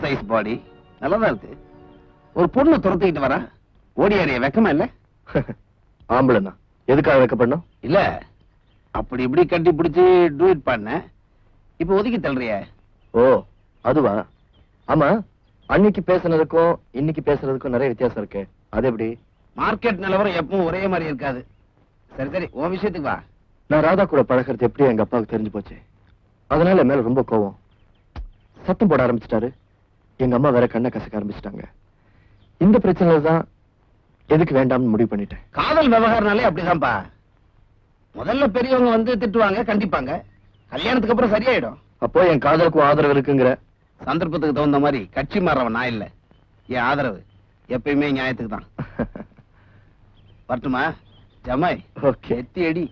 Size பாடி நல்லதா இருக்கு. ஒரு பொண்ணு துரத்திக்கிட்டு வரா, ஓடியாரிய வெக்கமா இல்ல? ஆம்பளைன்னா எதுக்காக வைக்கப்படணும்? இல்ல, அப்படி இப்படி கட்டி பிடிச்சு டூயிட் பண்ண, இப்ப ஒதுக்கி தள்ளுறிய. ஓ அதுவா? ஆமா, அன்னைக்கு பேசுனதுக்கும் இன்னைக்கு பேசுறதுக்கும் நிறைய வித்தியாசம் இருக்கு. அது எப்படி? மார்க்கெட் நிலவரம் எப்பவும் ஒரே மாதிரி இருக்காது. சரி சரி, உன் விஷயத்துக்கு வா. நான் ராதா கூட பழகிறது எப்படி எங்க அப்பாவுக்கு தெரிஞ்சு போச்சு. அதனால என் மேல ரொம்ப கோவம். சத்தம் போட ஆரம்பிச்சிட்டாரு. எங்க அம்மா வேற கண்ணை கசக்க ஆரம்பிச்சிட்டாங்க. இந்த பிரச்சனையில தான் எதுக்கு வேண்டாம்னு முடிவு பண்ணிட்டேன். காதல் விவகாரம்னாலே அப்படிதான்ப்பா. முதல்ல பெரியவங்க வந்து திட்டுவாங்க, கண்டிப்பாங்க. கல்யாணத்துக்கு அப்புறம் சரியாயிடும். அப்போ என் காதலுக்கும் ஆதரவு இருக்குங்கிற? சந்தர்ப்பத்துக்கு தகுந்த மாதிரி கட்சி மாறவன் நான் இல்ல. என் ஆதரவு எப்பயுமே நியாயத்துக்கு தான். வரட்டுமா ஜமாய்? ஓகே. எத்தி அடி.